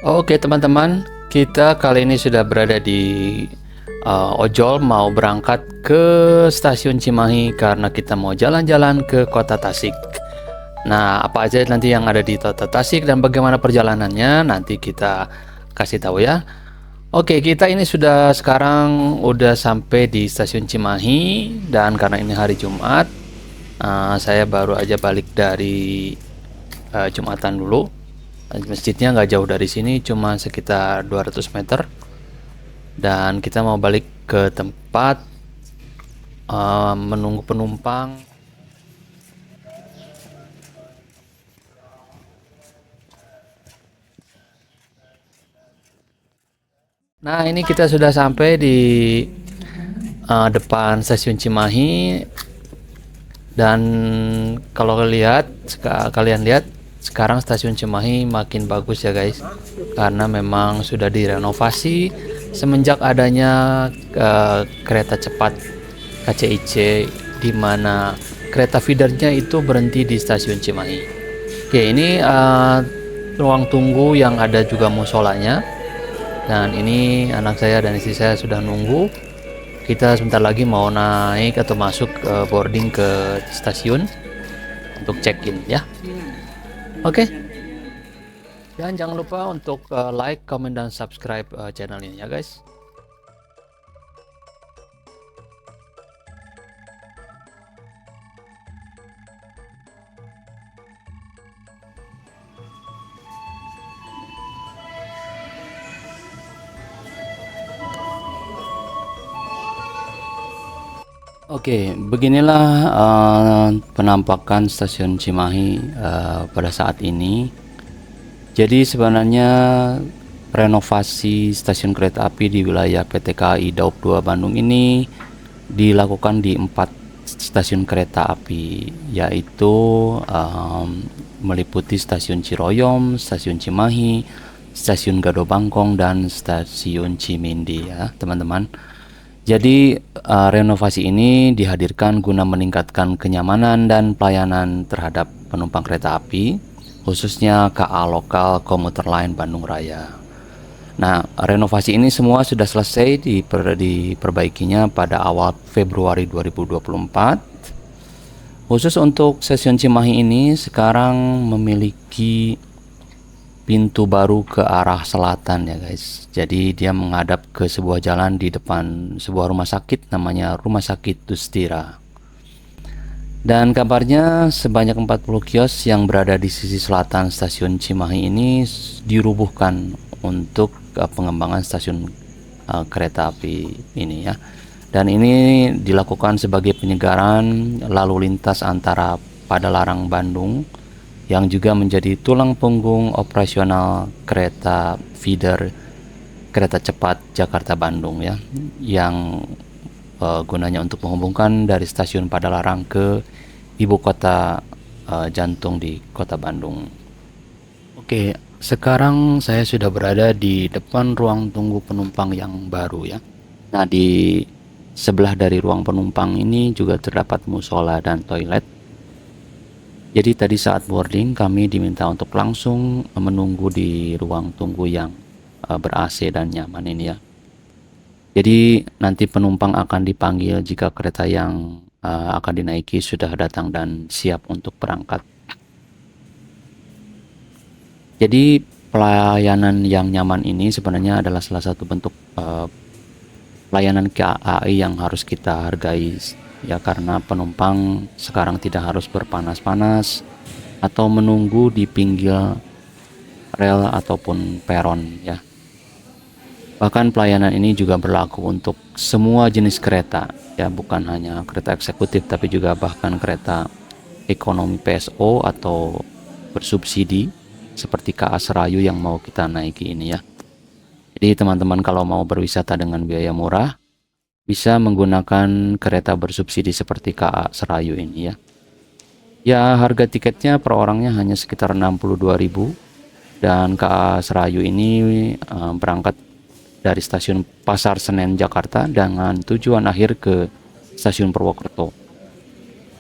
Oke teman-teman, kita kali ini sudah berada di ojol mau berangkat ke stasiun Cimahi karena kita mau jalan-jalan ke kota Tasik. Nah, apa aja nanti yang ada di kota Tasik dan bagaimana perjalanannya nanti kita kasih tahu ya. Oke, kita ini sekarang udah sampai di stasiun Cimahi dan karena ini hari Jumat, saya baru aja balik dari Jumatan dulu. Masjidnya nggak jauh dari sini, cuma sekitar 200 meter. Dan kita mau balik ke tempat menunggu penumpang. Nah, ini kita sudah sampai di depan stasiun Cimahi. Dan kalau kalian lihat sekarang stasiun Cimahi makin bagus ya guys, karena memang sudah direnovasi semenjak adanya kereta cepat KCIC, di mana kereta feedernya itu berhenti di stasiun Cimahi. Oke, ini ruang tunggu yang ada juga musolanya, dan ini anak saya dan istri saya sudah nunggu. Kita sebentar lagi mau naik atau masuk boarding ke stasiun untuk check-in ya. Oke. Dan jangan lupa untuk like, comment, dan subscribe channel ini ya guys. Oke, beginilah penampakan stasiun Cimahi pada saat ini. Jadi sebenarnya renovasi stasiun kereta api di wilayah PT KAI Daup 2 Bandung ini dilakukan di 4 stasiun kereta api, yaitu meliputi stasiun Ciroyom, stasiun Cimahi, stasiun Gado Bangkong, dan stasiun Cimindi ya teman-teman. Jadi renovasi ini dihadirkan guna meningkatkan kenyamanan dan pelayanan terhadap penumpang kereta api, khususnya KA lokal komuter lain Bandung Raya. Nah, renovasi ini semua sudah selesai diperbaikinya pada awal Februari 2024. Khusus untuk stasiun Cimahi ini sekarang memiliki pintu baru ke arah selatan ya guys. Jadi dia menghadap ke sebuah jalan di depan sebuah rumah sakit, namanya Rumah Sakit Dustira. Dan kabarnya sebanyak 40 kios yang berada di sisi selatan stasiun Cimahi ini dirubuhkan untuk pengembangan stasiun kereta api ini ya. Dan ini dilakukan sebagai penyegaran lalu lintas antara Padalarang Bandung yang juga menjadi tulang punggung operasional kereta feeder kereta cepat Jakarta Bandung ya, yang gunanya untuk menghubungkan dari stasiun Padalarang ke ibu kota jantung di kota Bandung. Oke, sekarang saya sudah berada di depan ruang tunggu penumpang yang baru ya. Nah, di sebelah dari ruang penumpang ini juga terdapat musola dan toilet. Jadi tadi saat boarding kami diminta untuk langsung menunggu di ruang tunggu yang ber-AC dan nyaman ini ya. Jadi nanti penumpang akan dipanggil jika kereta yang akan dinaiki sudah datang dan siap untuk berangkat. Jadi pelayanan yang nyaman ini sebenarnya adalah salah satu bentuk pelayanan KAI yang harus kita hargai ya, karena penumpang sekarang tidak harus berpanas-panas atau menunggu di pinggir rel ataupun peron ya. Bahkan pelayanan ini juga berlaku untuk semua jenis kereta ya, bukan hanya kereta eksekutif tapi juga bahkan kereta ekonomi PSO atau bersubsidi seperti KA Serayu yang mau kita naiki ini ya. Jadi teman-teman kalau mau berwisata dengan biaya murah bisa menggunakan kereta bersubsidi seperti KA Serayu ini ya. Ya, harga tiketnya per orangnya hanya sekitar 62.000 dan KA Serayu ini berangkat dari stasiun Pasar Senen Jakarta dengan tujuan akhir ke stasiun Purwokerto.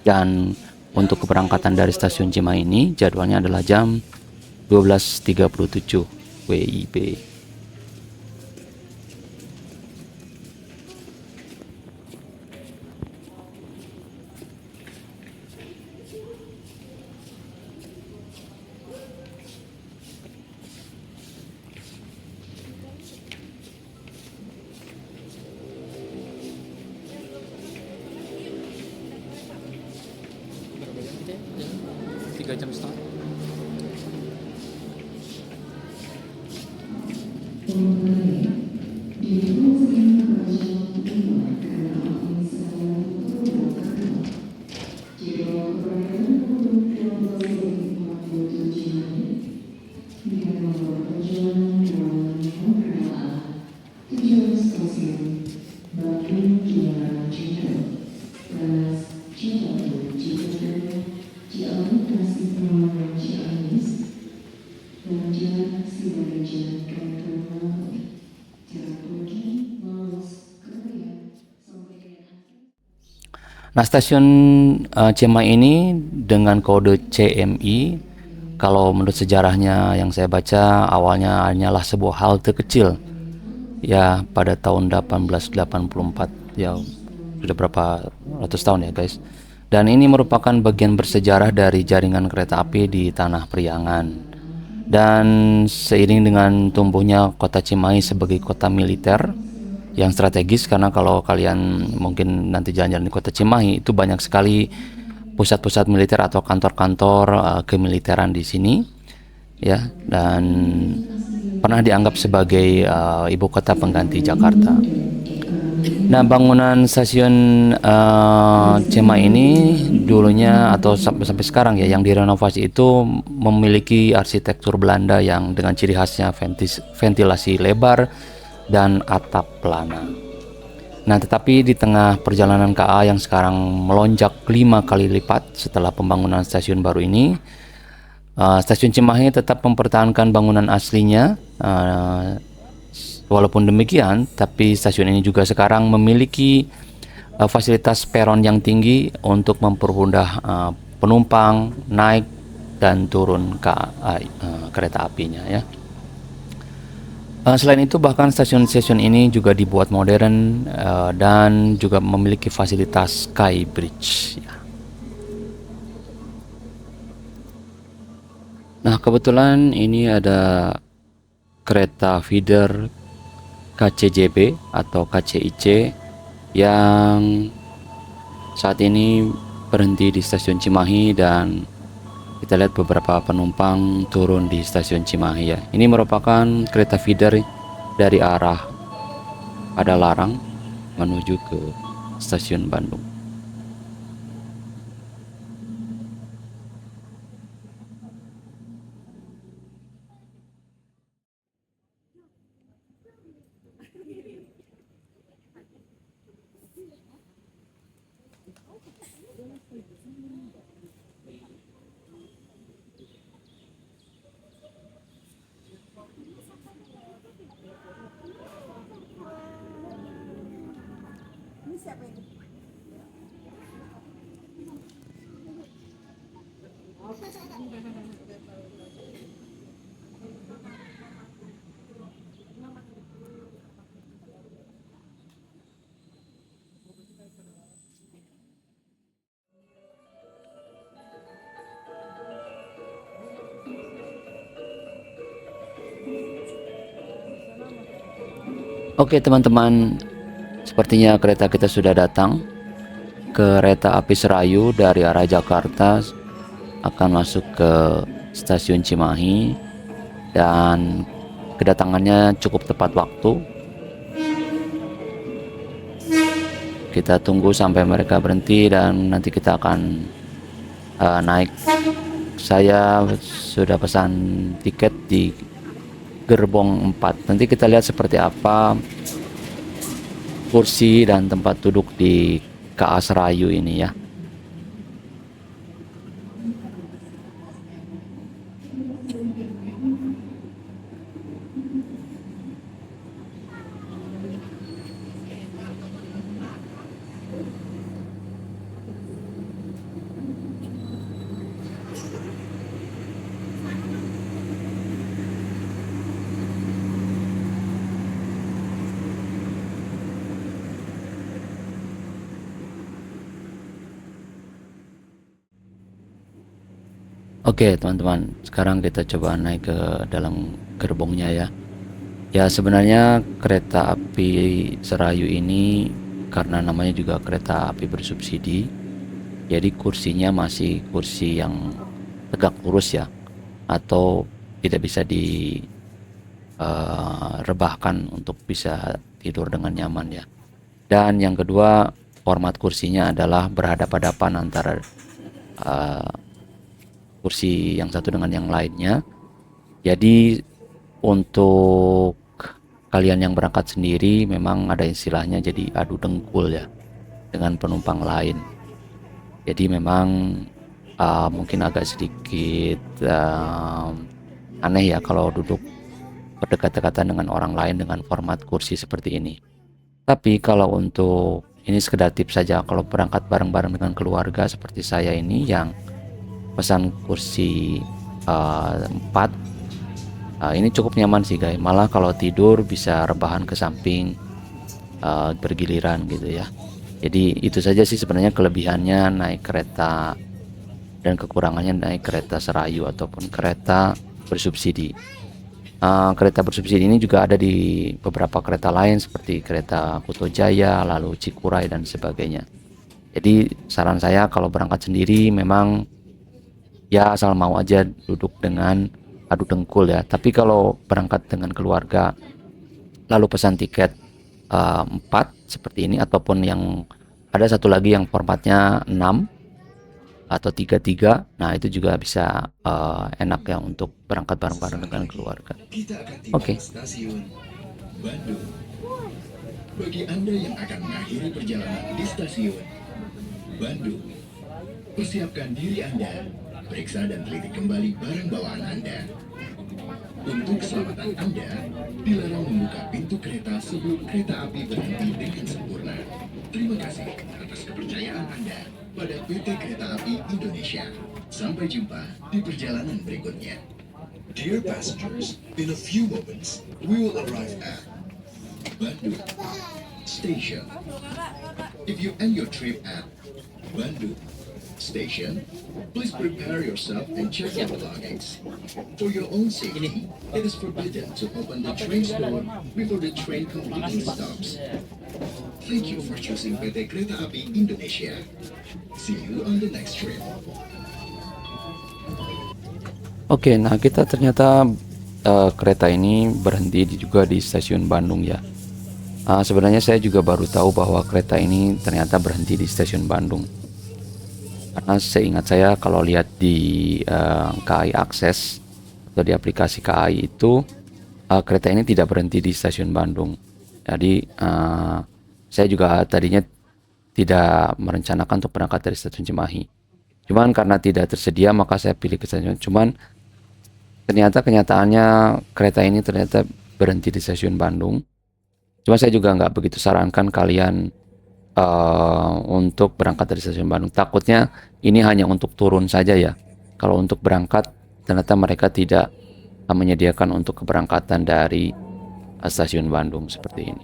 Dan untuk keberangkatan dari stasiun Cimahi ini jadwalnya adalah jam 12.37. WIB. Berapa jam teh? 3,5 jam. Nah, stasiun Cimahi ini dengan kode CMI, kalau menurut sejarahnya yang saya baca, awalnya hanyalah sebuah halte kecil ya pada tahun 1884, ya sudah berapa ratus tahun ya guys. Dan ini merupakan bagian bersejarah dari jaringan kereta api di Tanah Priangan. Dan seiring dengan tumbuhnya kota Cimahi sebagai kota militer yang strategis, karena kalau kalian mungkin nanti jalan-jalan di kota Cimahi itu banyak sekali pusat-pusat militer atau kantor-kantor kemiliteran di sini ya, dan pernah dianggap sebagai ibu kota pengganti Jakarta. Nah, bangunan stasiun Cimahi ini dulunya atau sampai sekarang ya yang direnovasi itu memiliki arsitektur Belanda yang dengan ciri khasnya ventilasi lebar dan atap pelana. Nah, tetapi di tengah perjalanan KA yang sekarang melonjak 5 kali lipat setelah pembangunan stasiun baru ini, stasiun Cimahi tetap mempertahankan bangunan aslinya. Walaupun demikian, tapi stasiun ini juga sekarang memiliki fasilitas peron yang tinggi untuk mempermudah penumpang naik dan turun ke kereta apinya ya. Selain itu, bahkan stasiun-stasiun ini juga dibuat modern dan juga memiliki fasilitas sky bridge ya. Nah, kebetulan ini ada kereta feeder KCJB atau KCIC yang saat ini berhenti di stasiun Cimahi, dan kita lihat beberapa penumpang turun di stasiun Cimahi ya. Ini merupakan kereta feeder dari arah Padalarang menuju ke stasiun Bandung. Oke teman-teman, sepertinya kereta kita sudah datang. Kereta api Serayu dari arah Jakarta akan masuk ke stasiun Cimahi, dan kedatangannya cukup tepat waktu. Kita tunggu sampai mereka berhenti dan nanti kita akan naik. Saya sudah pesan tiket di gerbong 4. Nanti kita lihat seperti apa kursi dan tempat duduk di KA Serayu ini ya. Oke, teman-teman, sekarang kita coba naik ke dalam gerbongnya ya. Ya, sebenarnya kereta api Serayu ini karena namanya juga kereta api bersubsidi, jadi kursinya masih kursi yang tegak lurus ya, atau tidak bisa direbahkan untuk bisa tidur dengan nyaman ya. Dan yang kedua, format kursinya adalah berhadapan-hadapan antara eh, kursi yang satu dengan yang lainnya. Jadi untuk kalian yang berangkat sendiri memang ada istilahnya jadi adu dengkul ya dengan penumpang lain. Jadi memang mungkin agak sedikit aneh ya kalau duduk berdekat-dekatan dengan orang lain dengan format kursi seperti ini. Tapi kalau untuk ini sekedar tips saja, kalau berangkat bareng-bareng dengan keluarga seperti saya ini yang pesan kursi 4, ini cukup nyaman sih guys. Malah kalau tidur bisa rebahan ke samping bergiliran gitu ya. Jadi itu saja sih sebenarnya kelebihannya naik kereta dan kekurangannya naik kereta Serayu ataupun kereta bersubsidi. Kereta bersubsidi ini juga ada di beberapa kereta lain seperti kereta Kuto Jaya, lalu Cikuray dan sebagainya. Jadi saran saya kalau berangkat sendiri memang ya asal mau aja duduk dengan adu dengkul ya. Tapi kalau berangkat dengan keluarga lalu pesan tiket 4 seperti ini, ataupun yang ada satu lagi yang formatnya 6 atau 33, nah itu juga bisa enak ya untuk berangkat bareng-bareng dengan keluarga. Oke. Stasiun Bandung. Bagi Anda yang akan mengakhiri perjalanan di stasiun Bandung, persiapkan diri Anda, periksa dan teliti kembali barang bawaan Anda. Untuk keselamatan Anda, dilarang membuka pintu kereta sebelum kereta api berhenti dengan sempurna. Terima kasih atas kepercayaan Anda pada PT Kereta Api Indonesia. Sampai jumpa di perjalanan berikutnya. Dear passengers, in a few moments, we will arrive at Bandung Station. If you end your trip at Bandung Station, please prepare yourself and check your belongings. For your own safety, it is forbidden to open the train door before the train completely stops. Thank you for choosing PT Kereta Api Indonesia. See you on the next trip. Oke, nah kita ternyata kereta ini berhenti juga di stasiun Bandung ya. Sebenarnya saya juga baru tahu bahwa kereta ini ternyata berhenti di stasiun Bandung. Karena seingat saya kalau lihat di KAI Akses atau di aplikasi KAI itu kereta ini tidak berhenti di stasiun Bandung. Jadi saya juga tadinya tidak merencanakan untuk berangkat dari stasiun Cimahi. Cuman karena tidak tersedia maka saya pilih ke stasiun. Cuman ternyata kenyataannya kereta ini ternyata berhenti di stasiun Bandung. Cuma saya juga nggak begitu sarankan kalian untuk berangkat dari stasiun Bandung. Takutnya ini hanya untuk turun saja ya. Kalau untuk berangkat ternyata mereka tidak menyediakan untuk keberangkatan dari stasiun Bandung seperti ini.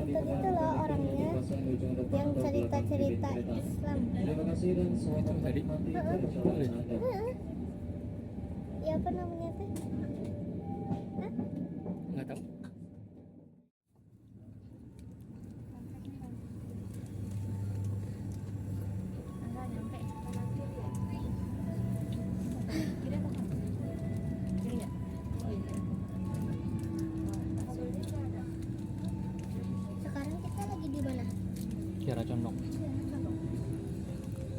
itu gitu loh orangnya yang cerita-cerita Islam. Tadi. Heeh. Ya apa namanya teh? Hah? Nggak tahu. Sekarang kita lagi di mana? Kiara Condong.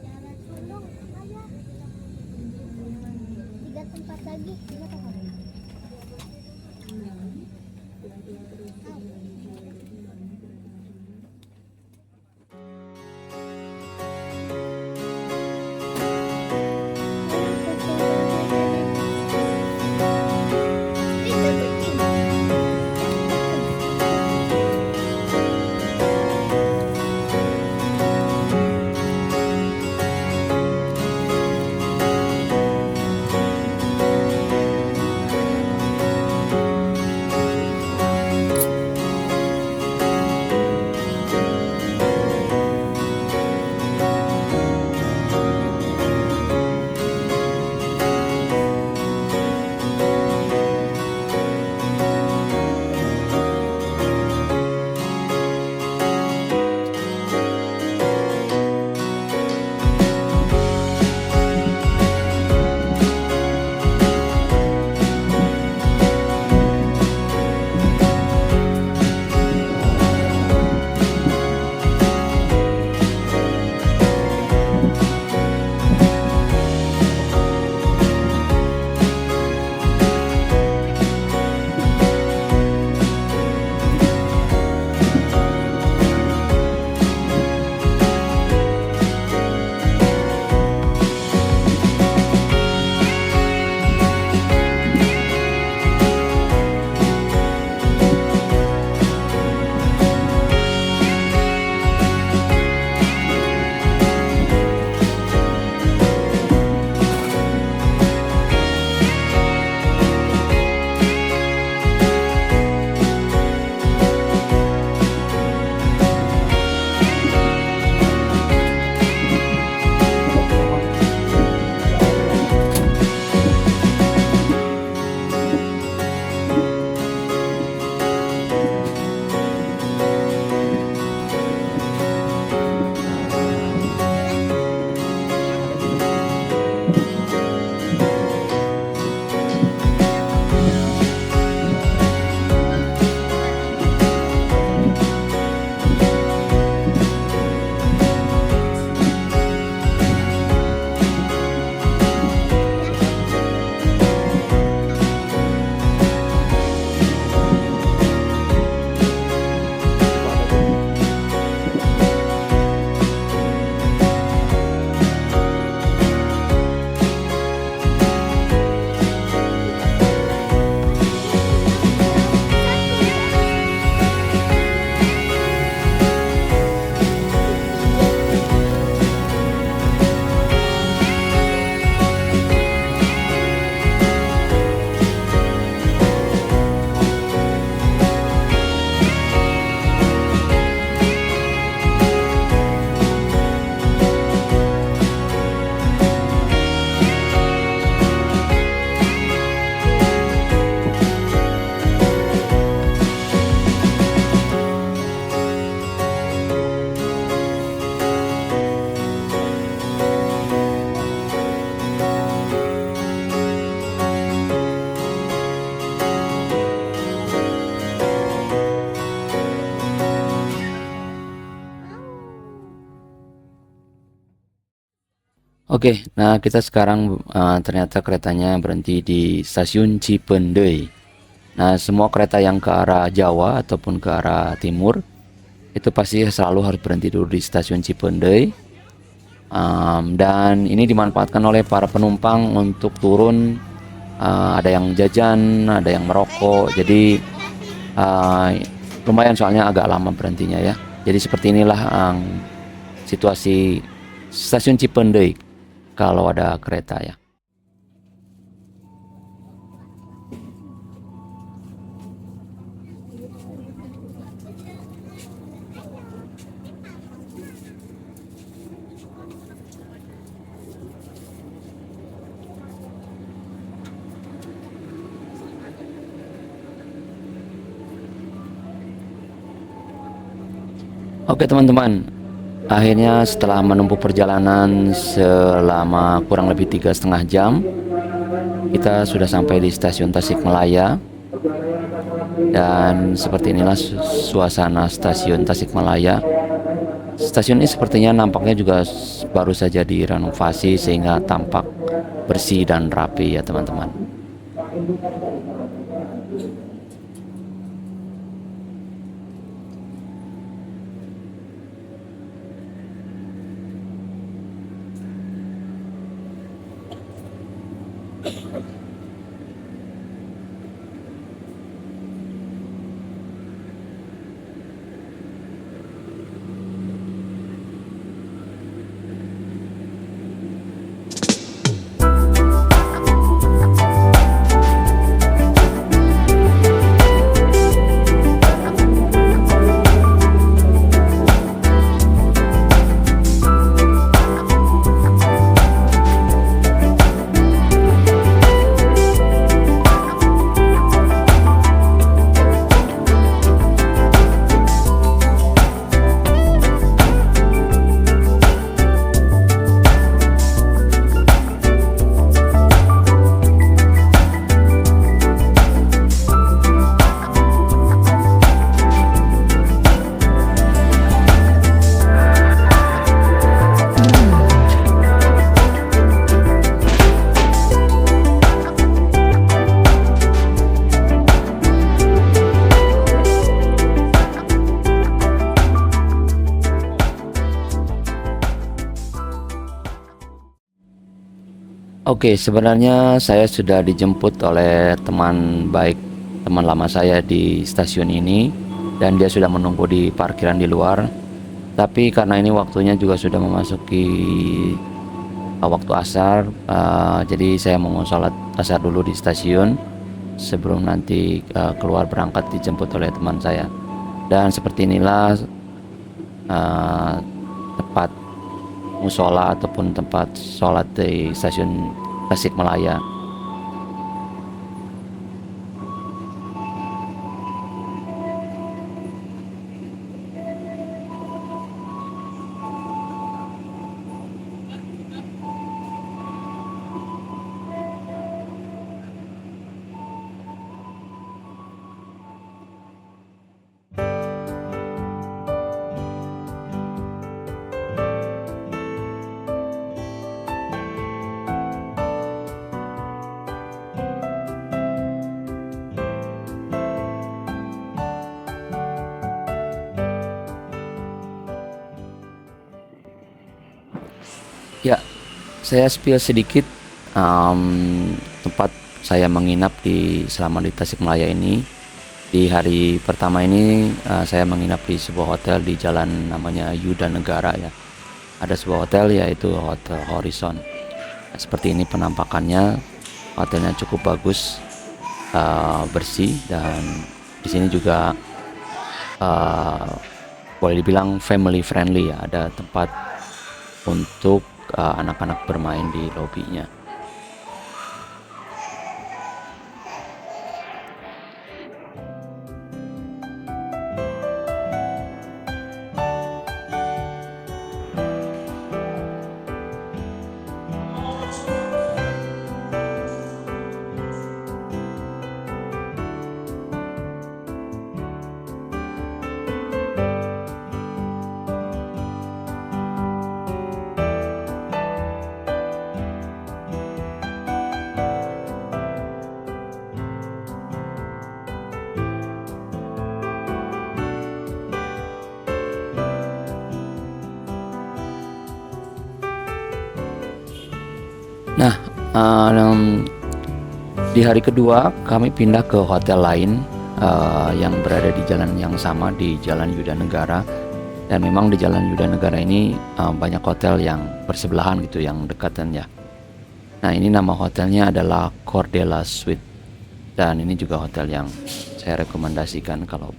Jalan Condong, ayah. 3 tempat lagi. Gimana kamu? Itu kucing. Oke, nah kita sekarang ternyata keretanya berhenti di stasiun Cipendei. Nah, semua kereta yang ke arah Jawa ataupun ke arah timur itu pasti selalu harus berhenti dulu di stasiun Cipendei. Dan ini dimanfaatkan oleh para penumpang untuk turun. Ada yang jajan, ada yang merokok. Jadi lumayan soalnya agak lama berhentinya ya. Jadi seperti inilah situasi stasiun Cipendei kalau ada kereta ya. Oke teman-teman, akhirnya setelah menempuh perjalanan selama kurang lebih 3,5 jam, kita sudah sampai di stasiun Tasikmalaya. Dan seperti inilah suasana stasiun Tasikmalaya. Stasiun ini sepertinya nampaknya juga baru saja direnovasi sehingga tampak bersih dan rapi ya teman-teman. Oke, sebenarnya saya sudah dijemput oleh teman baik, teman lama saya di stasiun ini, dan dia sudah menunggu di parkiran di luar. Tapi karena ini waktunya juga sudah memasuki waktu asar, jadi saya mau sholat asar dulu di stasiun sebelum nanti keluar berangkat dijemput oleh teman saya. Dan seperti inilah tempat musola ataupun tempat sholat di stasiun Tasikmalaya. Ya, saya spill sedikit tempat saya menginap selama di Tasikmalaya ini. Di hari pertama ini saya menginap di sebuah hotel di jalan namanya Yuda Negara ya. Ada sebuah hotel yaitu Hotel Horizon. Nah, seperti ini penampakannya. Hotelnya cukup bagus, bersih, dan di sini juga boleh dibilang family friendly ya. Ada tempat untuk anak-anak bermain di lobinya. Nah, di hari kedua kami pindah ke hotel lain yang berada di jalan yang sama, di Jalan Yuda Negara. Dan memang di Jalan Yuda Negara ini banyak hotel yang bersebelahan gitu, yang dekatan ya. Nah, ini nama hotelnya adalah Cordella Suite. Dan ini juga hotel yang saya rekomendasikan kalau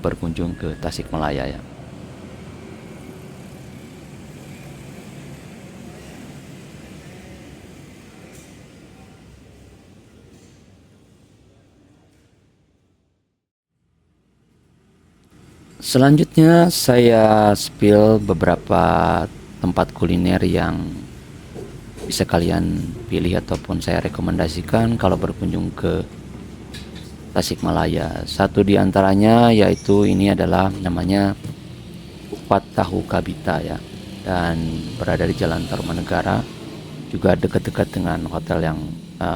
berkunjung ke Tasikmalaya ya. Selanjutnya saya spill beberapa tempat kuliner yang bisa kalian pilih ataupun saya rekomendasikan kalau berkunjung ke Tasikmalaya. Satu di antaranya yaitu ini adalah namanya Kupat Tahu Kabita ya, dan berada di Jalan Tarumanegara, juga dekat-dekat dengan hotel yang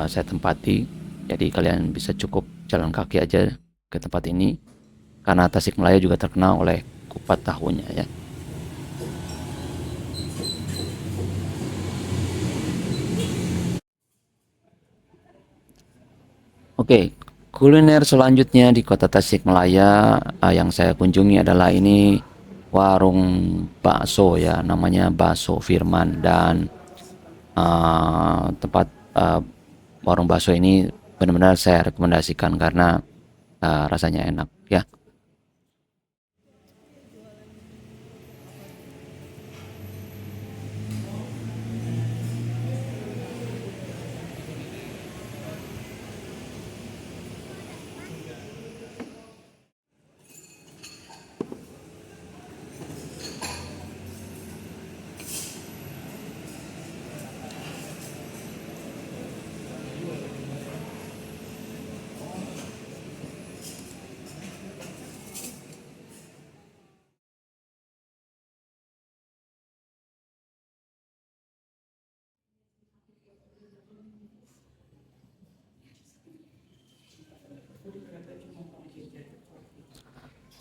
saya tempati. Jadi kalian bisa cukup jalan kaki aja ke tempat ini karena Tasikmalaya juga terkenal oleh kupat tahunya ya. Oke, kuliner selanjutnya di kota Tasikmalaya yang saya kunjungi adalah ini warung bakso ya, namanya Bakso Firman, dan tempat warung bakso ini benar-benar saya rekomendasikan karena rasanya enak ya.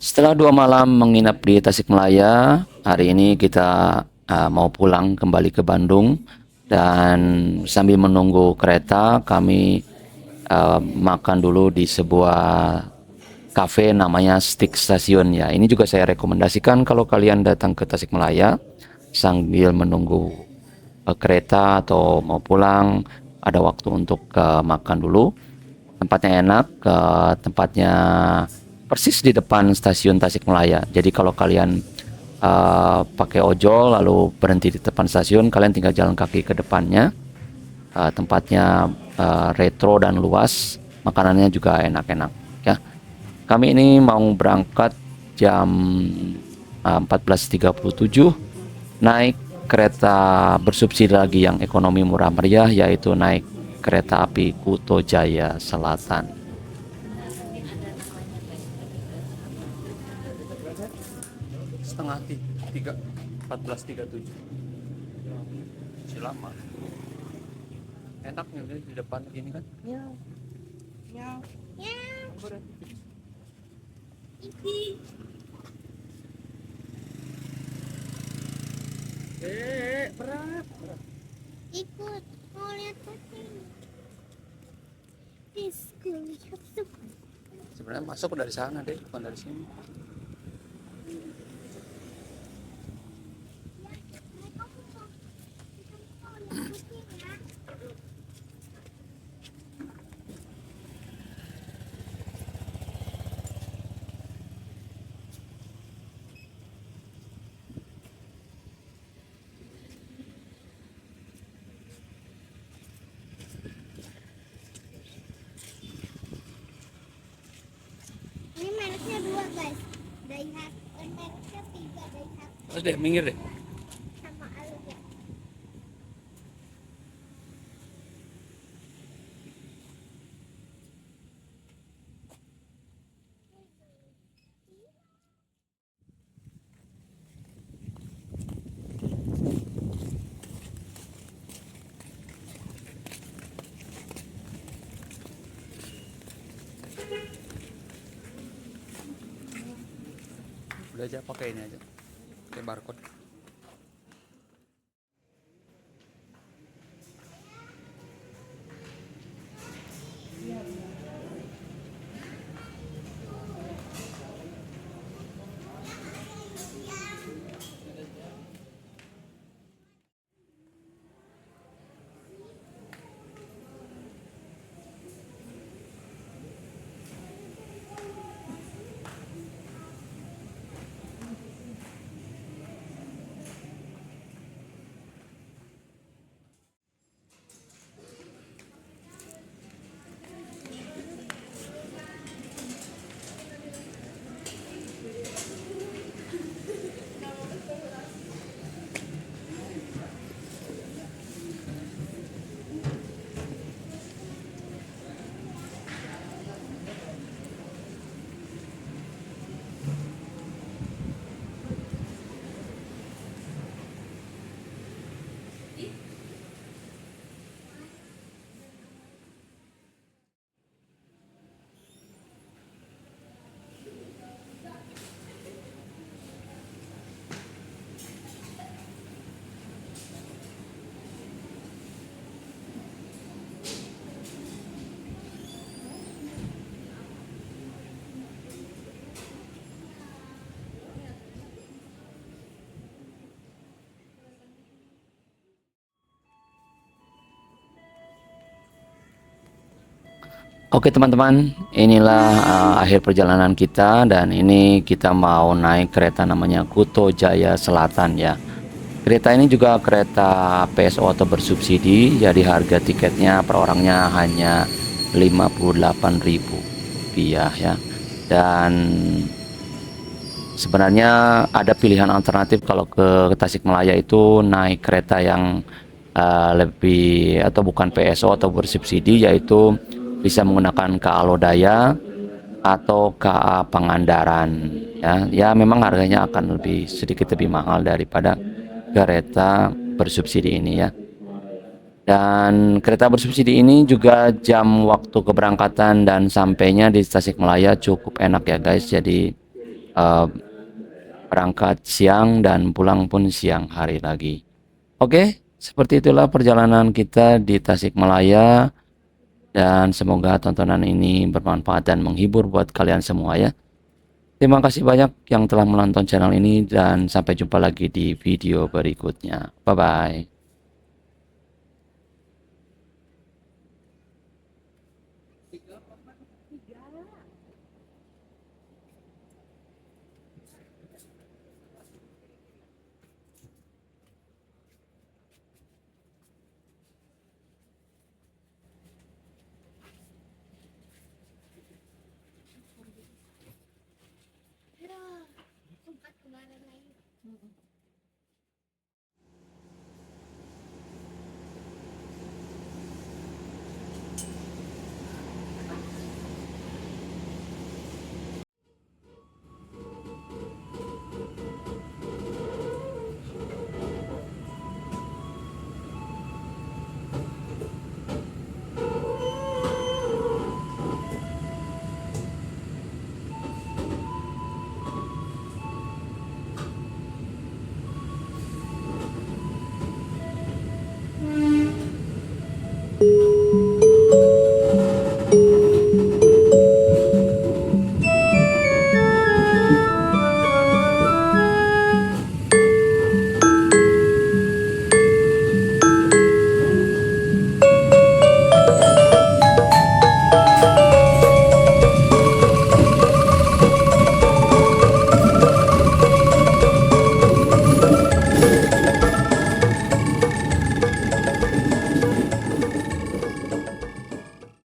Setelah 2 malam menginap di Tasikmalaya, hari ini kita mau pulang kembali ke Bandung, dan sambil menunggu kereta kami makan dulu di sebuah kafe namanya Stick Stasiun ya. Ini juga saya rekomendasikan kalau kalian datang ke Tasikmalaya sambil menunggu kereta atau mau pulang, ada waktu untuk makan dulu. Tempatnya enak, tempatnya persis di depan stasiun Tasikmalaya. Jadi kalau kalian pakai ojol lalu berhenti di depan stasiun, kalian tinggal jalan kaki ke depannya. Tempatnya retro dan luas, makanannya juga enak-enak ya. Kami ini mau berangkat jam 14.37, naik kereta bersubsidi lagi yang ekonomi murah meriah, yaitu naik kereta api Kuto Jaya Selatan. Setengah 14.37 masih lama. Enak nih di depan gini kan. Ya. Berat. Ikut mau lihat kucing. Disku lihat tuh. Sebenarnya masuk dari sana deh, bukan dari sini. Ini mereknya 2 guys. Daihat. Dan mereknya 3 Daihat Terus deh, minggir deh. sama Aluya. Udah aja, pakai ini aja, pakai barcode. Oke teman-teman, inilah akhir perjalanan kita, dan ini kita mau naik kereta namanya Kuto Jaya Selatan ya. Kereta ini juga kereta PSO atau bersubsidi, jadi harga tiketnya per orangnya hanya Rp58.000 ya. Dan sebenarnya ada pilihan alternatif kalau ke Tasikmalaya itu naik kereta yang lebih atau bukan PSO atau bersubsidi, yaitu bisa menggunakan KA Lodaya atau KA Pangandaran ya. Ya memang harganya akan lebih sedikit lebih mahal daripada kereta bersubsidi ini ya. Dan kereta bersubsidi ini juga jam waktu keberangkatan dan sampainya di Tasikmalaya cukup enak ya guys. Jadi berangkat siang dan pulang pun siang hari lagi. Oke, seperti itulah perjalanan kita di Tasikmalaya. Dan semoga tontonan ini bermanfaat dan menghibur buat kalian semua ya. Terima kasih banyak yang telah menonton channel ini, dan sampai jumpa lagi di video berikutnya. Bye bye.